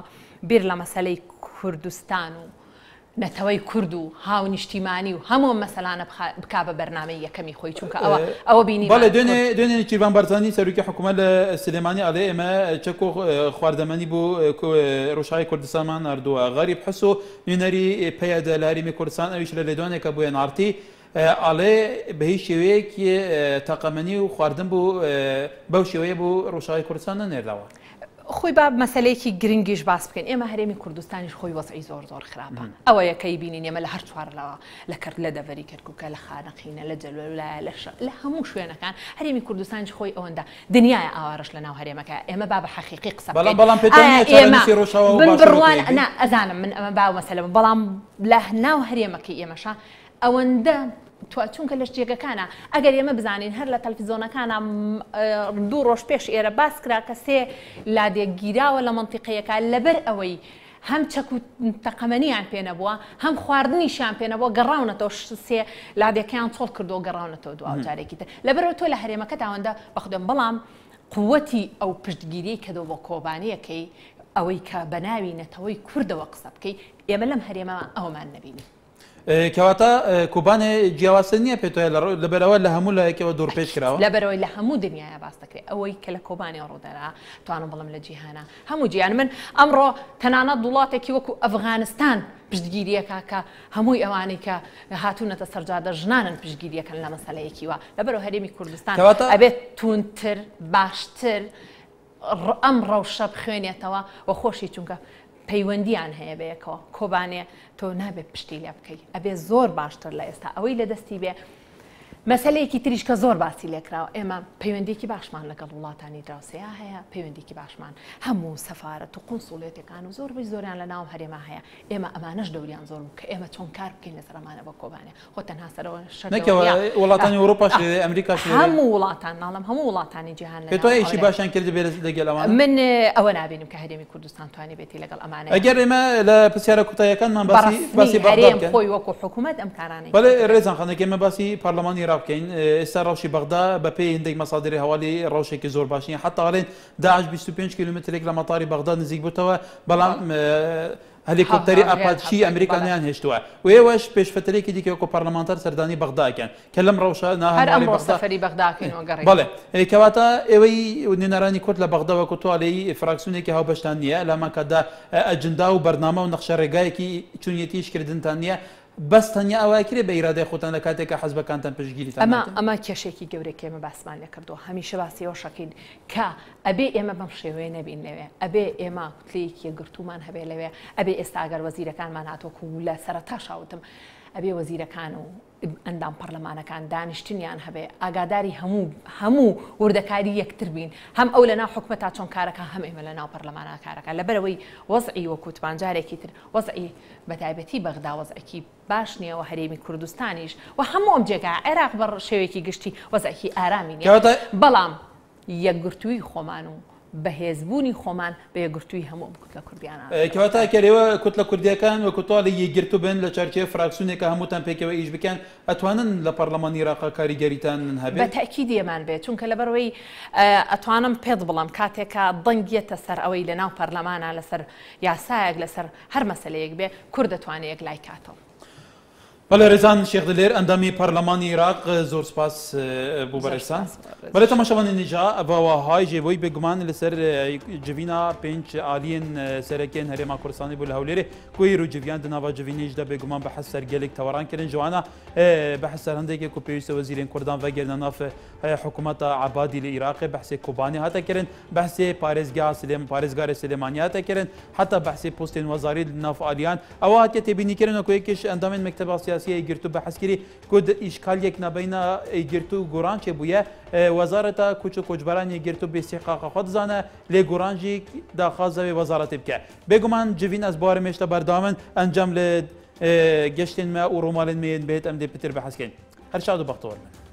بیر لە مەسەلەی کوردستان و نەتەوەی کورد و هاو نیشتیمانی و هەموو مەسەلانە بکا بە بەرنامەی یەکەمی خۆی چونکە ئەوە بینی بەڵێ دوێنێ چیروان بەرزانی سەرروکی حکوومەت لە سلێمانی ئەڵێ ئێمە چەک و خواردەمەنی بۆ ڕۆژاوی کوردستانمان نردووە غەریب حەس و نوێنەری پەیادە لە هەرێمی کوردستان ئەویش لە لێدوانێکە بۆیە نارتی ئاڵێ بە هیچ شێوەیەکی تاقەمەنی و خواردن بوو بەو شێوەیە بۆ ڕۆژاوی کوردستان نەنێرداوە خۆی با مەسلەیەکی گرنگیش باس بکەین ئێمە هەرێمی کوردستانیش خۆی وەزعی زۆر خراپە ئەوە یەکەی بینین ئێمە لە هەر چوارەوە لە کرد لە دەڤەری کەرکووکە لە خانەقینە لە جەلوەلایە لە هەموو شوێنەکان هەرێمی کوردستانیش خۆی ئەوەندا دنیای ئاوارش لە ناو هەرێمەکە ئێمە با بە حەقیقی قسە بەڵام بڕوان ئەزانم من ئەمە باو مەسەلە بەڵام لە ناو هەرێمەکەی ئێمەشە ئەوەندە چونکە لە شتێگەکانە ئەگەر ئێمە بزانین هەر لە تەلڤیزۆنەکانە 2 ڕۆژ پێش ئێرە باس کرا کە سێ لادێک گیراوە لە منتیقەیەەکە لەبەر ئەوەی هەم چەک و تەقەمەنیان پێ نەبووە هەم خواردنیشیان پێ نەبووە گەڕاونەتەوە سێ لادێکیان چۆڵ کردو گەڕاونەتەوە دو جارێکی تر لەبەرەوە تۆ لە هەرێمەکە تاوەندە بەخدەم بەڵام قووەتی ئەو پشتگیری کەدەوە بۆ کۆبانیەکەی ئەوەی کە بەناوی نەتەوەی کوردەوە قسە بکەی ئێمە لەم هەرێمە ئەومان نەبینی کەواتە کوبانێ جیاوازە نییە پێتۆە لەبەرەوە لە هەموو لایەکەوە دوور پێش کراوە لەبەرەوەی لە هەموو دنیاە باس دەکرێت ئەوەی کە لە کۆبانی ڕوودەرا توانم بڵم لە جیهانە هەموو جیان من ئەمڕۆ تەنانەت وڵاتێکی وەکو ئەفغانستان پشتگیریەکە کە هەمووی ئەوانەی کە هاتوونەتە سەرجادە ژنانن پشتگیریەکەن لە مەسەلەیەکیوە لەبەرەوە هەرێمی کوردستان ئەبێت تونتر باشتر ئەم ڕەوشە بخوێنێتەوە و خۆشی چونکە پەیوەندیان هەیە بەیەکەوە کۆبانێ تۆ نابێت پشتی لێ بکەیت ئەبێ زۆر باشتر لە ئێستا ئەوەی لە دەستی بێ مەسەلەیەکی تریش کە زۆر باسی لێکراوە ئێمە پەیوەندێکی باشمان لەگەڵ وڵاتانی دراوسەیە هەیە پەیوەندێکی باشمان هەموو سەفارەت و قونسوڵێتەکان و زۆر زۆریان لە ناو هەرێما هەیە ئێمە ئەمانەش دەوریان زۆر کە ئێمە چۆن کار بکەین لەسەر ئەمانە بۆ کۆبانێ خۆ تەنها سەرەوە نەکەوە وڵاتانی ئەوروپاش ئەمریکاش هەموو وڵاتان ناڵم هەموو وڵاتانی جیهان لە تۆ ئیشی باشیان کرد بێت لەگەڵ ئەوان من ئەوە نابینم کە هەرێمی کوردستان توانی بێتی لەگەڵ ئەمانە ئەگەر ئێمە لە پرسیارە کوتایەکانمان باسی هەرێم خۆی وەکو حکوومەت ئەم کارانەی بەڵێ ڕێزان خانێک ئێمە باسی پەرلەمانی ڕاو بکەین ئێستا ڕەوشی بەغدا بە پێی هەندێک مەسادری هەواڵی ڕەوشێکی زۆر باشین حتا ئەڵێن داعش 25 کیلومترێک لە مەتاری بەغدا نزیک بووتەوە بەڵام هەلیکۆپتەری ئاپاچی ئەمریکانیان هێشتووە و ئێوەش پێشفتەرێکی دیکە وەکو پەرلەمانتەر سەردانی بەغداکەن کە لەم ڕەوشە بەڵێ کەواتە ئێوەی نوێنەرانی کورد لە بەغدا وەکو توالەی فراکسیونێکی هاوبەشتان نییە لە ماکەدا ئەجندا و بەرنامە و نەخشە ڕێگایەکی چونیەتیشکردنتان نییە بەس تەنیا ئەوەکرێ بە ئیرادەی خۆتان لە کاتێکە حەزبەکانتان پشتگیریتان ئەمە کێشێکی گەورەی ئێمە باسمان لێ کردووە هەمیشە باسی ئەوە شەکەین کە ئەبێ ئێمە بەم شێوەیە نەبین لەوێ ئەبێ ئێمە کوتلەیەکی گرتومان هەبێ لەوێ ئەبێ ئێستا ئەگەر وەزیرەکانمان هاتووەکو لە سەرەتا شاوتم ئەبێ وەزیرەکان و ئەندام پەرلەمانەکان دانیشتنیان هەبێ ئاگاداری هەموو وردەکاری یەکتر بین هەم ئەو لە ناو حکومەتا چۆن کارەکە هەم ئێمە لە ناو پەرلەمانە کارەکە لەبەرەوەی وەزعی وەکوتمان جارێکی تر وەزعی بەتایبەتی بەغدا وەزعێکی باش نییەوە هەرێمی کوردستانیش و هەموو ئەم جێگا عێراق بە شێوەیەکی گشتی وەزعێکی ئارامی نیە بەڵام یەکگرتووی خۆمان و بەهێزبوونی خۆمان بە یەکگرتووی هەموو کوتلە کوردیانە کەواتە کەرێوە کوتلە کوردیەکان وەکو توڵی یەکگرتو بن لە چارچێ فراکسیونێکە هەمووتان پێکەوە ئیش بکەن ئەتوانن لە پەرلەمانی عێراق کاریگەریتان هەبێت بە تاکید ئێمان بێت چونکە لەبەرەوەی ئەتوانم پێت بڵم کاتێکە دەنگێتە سەر ئەوەی لە ناو پەرلەمانە لەسەر یاسایەک لەسەر هەر مەسەلەیەک بێ کورد دەتوانێت یەک لای کاتەوە بەڵێ ڕێزان شێخ دلێر ئەندامی پەرلەمانی عێراق زۆر سپاس بوو بەڕێستان بەڵێ تەماشاوانی نیجا بەواهای ژێبۆی بێگومان لەسەر جڤینا پێنج ئالین سەرەکیان هەرێما کوردستانی بوو لە هەولێرێ کوێر و جڤیان دناوا جڤینیشدا بێگومان بە حەسەر گەلێک تەوەڕانکردن جوانە بە حەسەر هەندێکێک و پێویستە وەزیرێن کوردان ڤەگەرنە ناف حکوومەتە عەبادی لە عێراق بەحسێ کۆبانی هاتەکردن بەحسێ پارێزگارە سلێمانی هاتەکردن حتا بەحسێ پۆستێن وەزاری ناف ئالیان ئەوە هاتیە تێبینیکردن وەکو یەکێش ئەندامێن مەکتەبە سیاسی گرتو بحثگیری کد اشکال یک نبینا گرتو گوران چه بویه وزارت کوچ و کوچبران گرتو به استحقاق خود زانه لی گورانجی داخل وزارت بکه بگمان جوین از بار مشت بردامن انجام ل گشتن ما و رومالن مین بیت ام دی پتر بحث کن هر شاد و بختور من